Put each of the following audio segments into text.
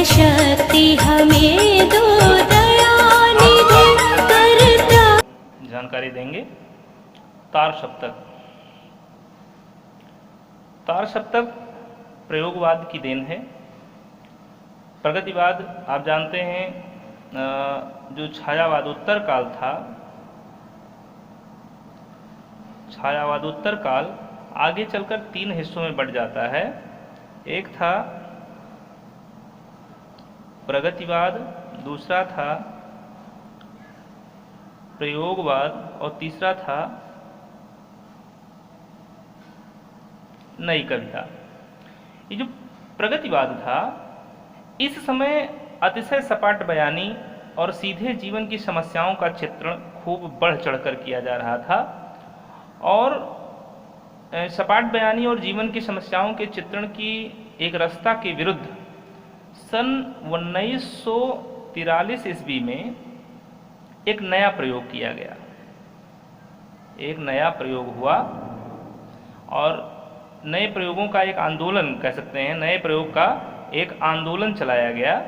शक्ति हमें दो दयानिधि करता। जानकारी देंगे। तार सप्तक। तार सप्तक प्रयोगवाद की देन है। प्रगतिवाद आप जानते हैं, जो छायावादोत्तर काल था, छायावादोत्तर काल आगे चलकर 3 हिस्सों में बढ़ जाता है। एक था प्रगतिवाद, दूसरा था प्रयोगवाद और तीसरा था नई कविता। ये जो प्रगतिवाद था, इस समय अतिशय सपाट बयानी और सीधे जीवन की समस्याओं का चित्रण खूब बढ़ चढ़कर किया जा रहा था। और सपाट बयानी और जीवन की समस्याओं के चित्रण की एक रसता के विरुद्ध सन 1943 ईस्वी में एक नया प्रयोग किया गया। एक नया प्रयोग हुआ और नए प्रयोगों का एक आंदोलन कह सकते हैं, नए प्रयोग का एक आंदोलन चलाया गया,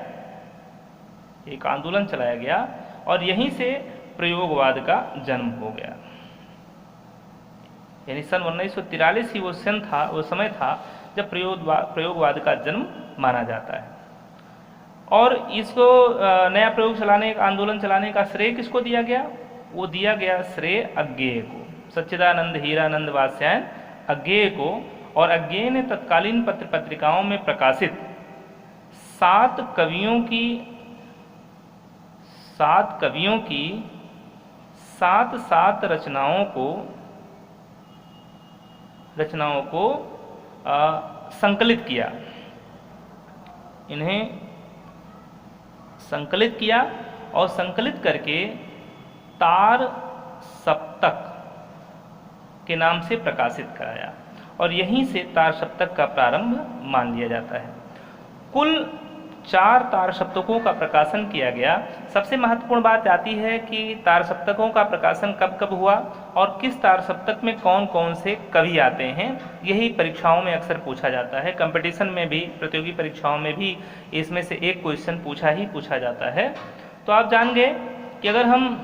एक आंदोलन चलाया गया और यहीं से प्रयोगवाद का जन्म हो गया। यानी सन 1943 ही वो समय था जब प्रयोगवाद का जन्म माना जाता है। और इसको नया प्रयोग चलाने, एक आंदोलन चलाने का श्रेय किसको दिया गया? वो दिया गया श्रेय अज्ञेय को, सच्चिदानंद हीरानंद वात्स्यायन अज्ञेय को। और अज्ञेय ने तत्कालीन पत्र पत्रिकाओं में प्रकाशित 7 कवियों की 7 रचनाओं को संकलित किया। इन्हें संकलित किया और संकलित करके तार सप्तक के नाम से प्रकाशित कराया और यहीं से तार सप्तक का प्रारंभ मान लिया जाता है। कुल 4 तार सप्तकों का प्रकाशन किया गया। सबसे महत्वपूर्ण बात आती है कि तार सप्तकों का प्रकाशन कब कब हुआ और किस तार सप्तक में कौन कौन से कवि आते हैं। यही परीक्षाओं में अक्सर पूछा जाता है, कंपटीशन में भी, प्रतियोगी परीक्षाओं में भी इसमें से एक क्वेश्चन पूछा जाता है। तो आप जान गए कि अगर हम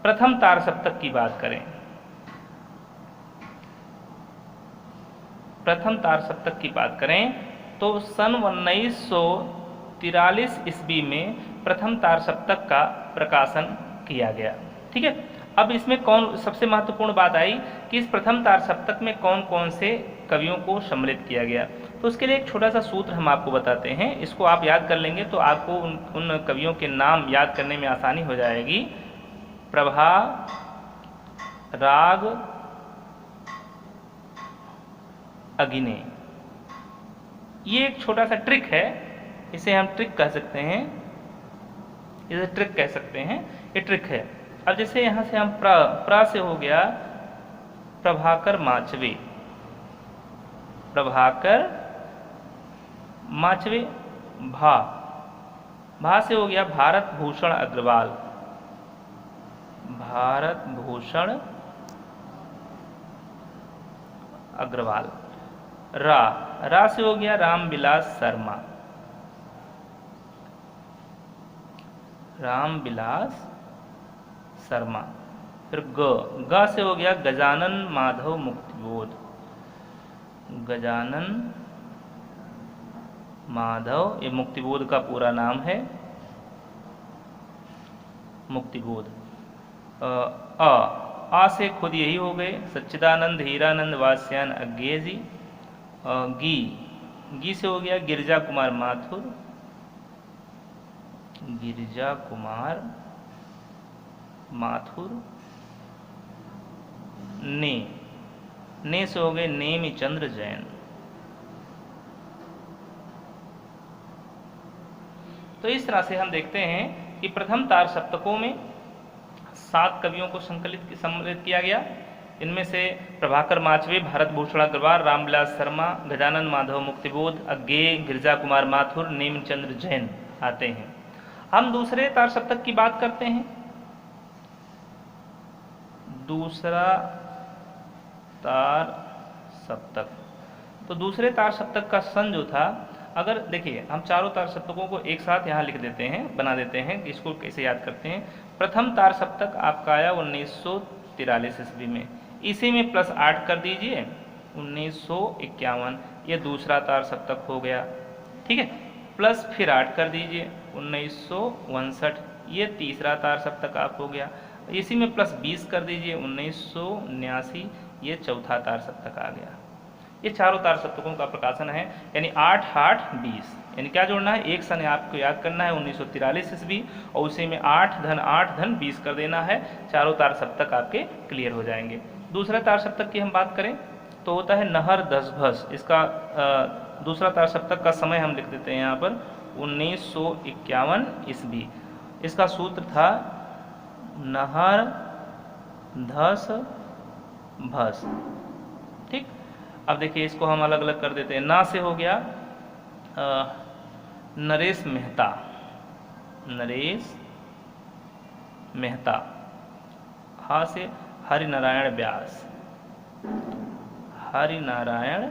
प्रथम तार सप्तक की बात करें, प्रथम तार सप्तक की बात करें तो सन 1943 ईस्वी में प्रथम तार सप्तक का प्रकाशन किया गया। ठीक है। अब इसमें कौन, सबसे महत्वपूर्ण बात आई कि इस प्रथम तार सप्तक में कौन कौन से कवियों को सम्मिलित किया गया। तो उसके लिए एक छोटा सा सूत्र हम आपको बताते हैं, इसको आप याद कर लेंगे तो आपको उन कवियों के नाम याद करने में आसानी हो जाएगी। प्रभा, राग, अगिने, ये एक छोटा सा ट्रिक है, इसे हम ट्रिक कह सकते हैं, इसे ट्रिक कह सकते हैं, ये ट्रिक है। अब जैसे यहाँ से हम प्र से हो गया प्रभाकर माचवे, प्रभाकर माचवे। भा से हो गया भारत भूषण अग्रवाल, भारत भूषण अग्रवाल। रा से हो गया रामविलास शर्मा, रामविलास शर्मा। फिर ग से हो गया गजानन माधव मुक्तिबोध, गजानन माधव, ये मुक्तिबोध का पूरा नाम है, मुक्तिबोध। आ से खुद यही हो गए सच्चिदानंद हीरानंद वात्स्यायन अज्ञेय जी। गी से हो गया गिरिजा कुमार माथुर, गिरिजा कुमार माथुर। ने से हो गए नेमिचंद्र जैन। तो इस तरह से हम देखते हैं कि प्रथम तार सप्तकों में 7 कवियों को सम्मिलित किया गया। इनमें से प्रभाकर माचवे, भारत भूषण अग्रवाल, रामविलास शर्मा, गजानन माधव मुक्तिबोध, अज्ञेय, गिरिजा कुमार माथुर, नेमिचंद्र जैन आते हैं। हम दूसरे तार सप्तक की बात करते हैं। दूसरा तार सप्तक, तो दूसरे तार सप्तक का सन जो था अगर देखिए हम चारों तार सप्तकों को एक साथ यहाँ लिख देते हैं, बना देते हैं कि इसको कैसे याद करते हैं। प्रथम तार सप्तक आपका आया 1943 ईस्वी में, इसी में +8 कर दीजिए 1951, ये दूसरा तार सप्तक हो गया। ठीक है, प्लस फिर 8 कर दीजिए 1959, ये तीसरा तार सप्तक आप हो गया। इसी में +20 कर दीजिए 1979, ये चौथा तार सप्तक आ गया। ये चारों तार सप्तकों का प्रकाशन है, यानी 8 8 20, यानी क्या जोड़ना है, एक सन आपको याद करना है 1943 ईस्वी और उसी में 8 धन 8 धन 20 कर देना है, चारों तार सप्तक आपके क्लियर हो जाएंगे। दूसरा तार सप्तक की हम बात करें तो होता है नहर दसभस। इसका दूसरा तार सप्तक का समय हम लिख देते हैं यहाँ पर 1951 ईस्वी। इसका सूत्र था नहर धस भस। ठीक, अब देखिए इसको हम अलग अलग कर देते हैं। ना से हो गया नरेश मेहता, नरेश मेहता। हा से हरिनारायण व्यास, हरिनारायण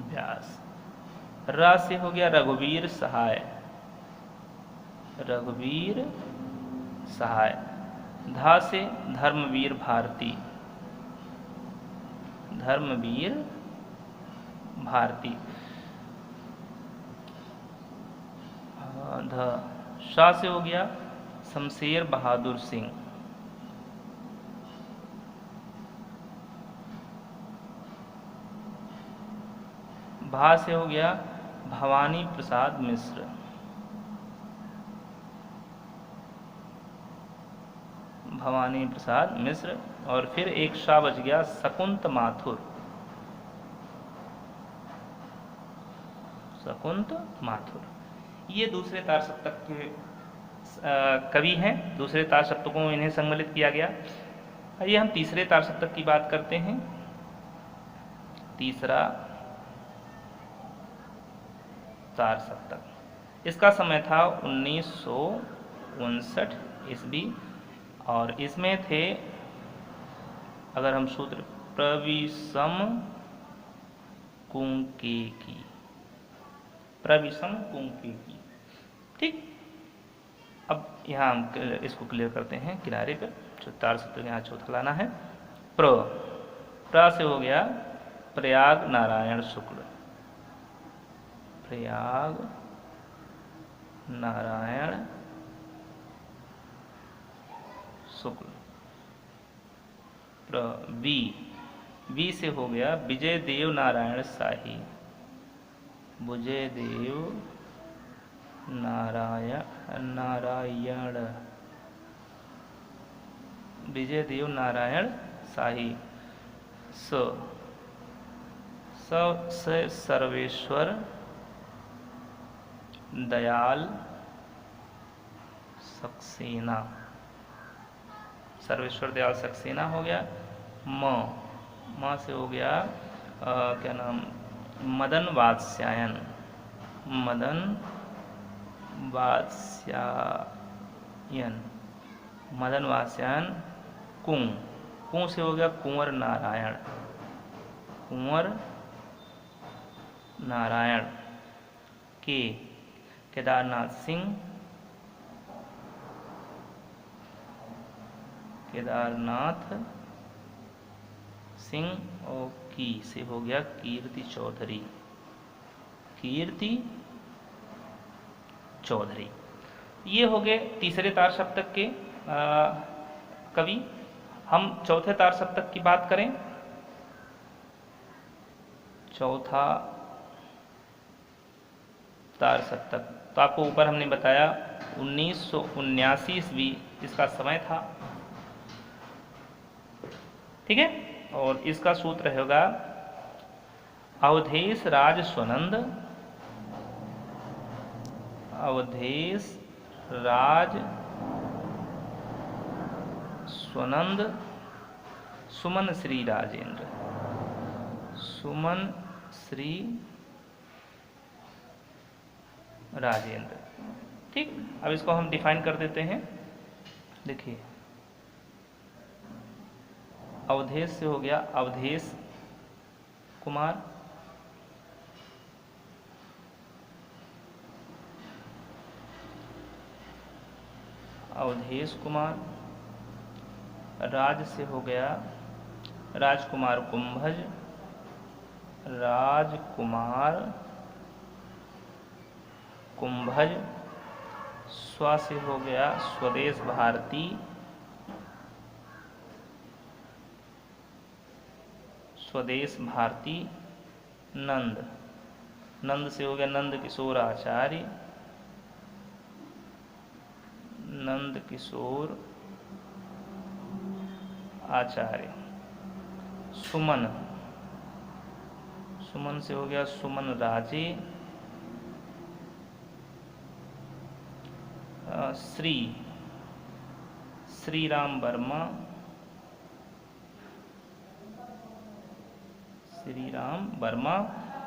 व्यास। रा से हो गया रघुवीर सहाय, रघुवीर सहाय। धा से धर्मवीर भारती, धर्मवीर भारती। ध शा से हो गया शमशेर बहादुर सिंह, भा से हो गया भवानी प्रसाद मिश्र, भवानी प्रसाद मिश्र। और फिर एक शा बच गया शकुंत माथुर, शकुंत माथुर। ये दूसरे तार सप्तक के कवि हैं, दूसरे तार सप्तकों में इन्हें सम्मिलित किया गया। आइए हम तीसरे तार सप्तक की बात करते हैं। तीसरा तार सप्तक, इसका समय था 1959 ईस्वी और इसमें थे, अगर हम सूत्र प्रविषम कुंके की, प्रविषम कुंके की। ठीक, अब यहाँ हम इसको क्लियर करते हैं किनारे पर, जो तार सप्तक यहाँ चौथा लाना है। प्र से हो गया प्रयाग नारायण शुक्ल, प्रयाग नारायण शुक्ल। वी से हो गया विजय देव नारायण शाही, विजय देव नारायण, विजय देव नारायण शाही। से सर्वेश्वर दयाल सक्सेना, सर्वेश्वर दयाल सक्सेना हो गया। म से हो गया क्या नाम, मदन वात्स्यायन, मदन वात्स्यायन, मदन वात्स्यायन। कुं से हो गया कुंवर नारायण, कुंवर नारायण। केदारनाथ सिंह, केदारनाथ सिंह। और की से हो गया कीर्ति चौधरी, कीर्ति चौधरी। ये हो गए तीसरे तार सप्तक के कवि। हम चौथे तार सप्तक की बात करें, चौथा तार सप्तक तो आपको ऊपर हमने बताया 1979 ईस्वी इसका समय था। ठीक है, और इसका सूत्र होगा अवधेश राज स्वनंद, अवधेश राज स्वनंद, सुमन श्री राजेंद्र, सुमन श्री राजेंद्र। ठीक, अब इसको हम डिफाइन कर देते हैं। देखिए अवधेश से हो गया अवधेश कुमार, अवधेश कुमार। राज से हो गया राजकुमार कुंभज, राजकुमार कुंभज। स्व से हो गया स्वदेश भारती, स्वदेश भारती। नंद, नंद से हो गया नंद किशोर आचार्य, नंद किशोर आचार्य। सुमन, सुमन से हो गया सुमन राजे। श्री, श्री राम वर्मा, श्री राम वर्मा।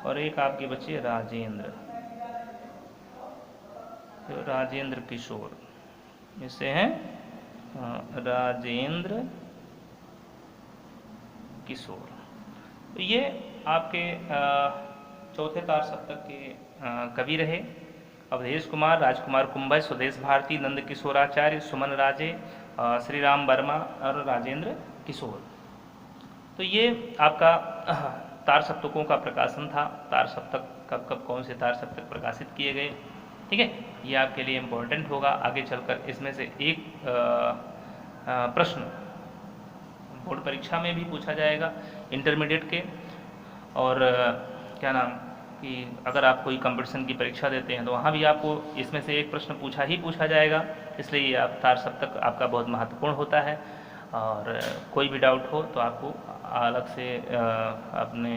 और एक आपके बच्चे राजेंद्र, तो राजेंद्र किशोर, इससे हैं राजेंद्र किशोर। तो ये आपके चौथे तार सप्तक के कवि रहे। अवधेश कुमार, राजकुमार कुंभज, स्वदेश भारती, नंद किशोराचार्य, सुमन राजे, श्री राम वर्मा और राजेंद्र किशोर। तो ये आपका तार सप्तकों का प्रकाशन था। तार सप्तक कब कब कौन से तार सप्तक प्रकाशित किए गए, ठीक है, ये आपके लिए इम्पोर्टेंट होगा। आगे चलकर इसमें से एक प्रश्न बोर्ड परीक्षा में भी पूछा जाएगा इंटरमीडिएट के, और क्या नाम कि अगर आप कोई कंपटीशन की परीक्षा देते हैं तो वहाँ भी आपको इसमें से एक प्रश्न पूछा जाएगा। इसलिए ये आप तार सप्तक आपका बहुत महत्वपूर्ण होता है। और कोई भी डाउट हो तो आपको अलग से अपने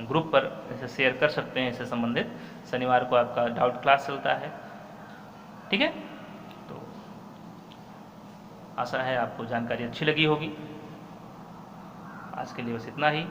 ग्रुप पर इसे शेयर कर सकते हैं। इससे संबंधित शनिवार को आपका डाउट क्लास चलता है, ठीक है। तो आशा है आपको जानकारी अच्छी लगी होगी। आज के लिए बस इतना ही।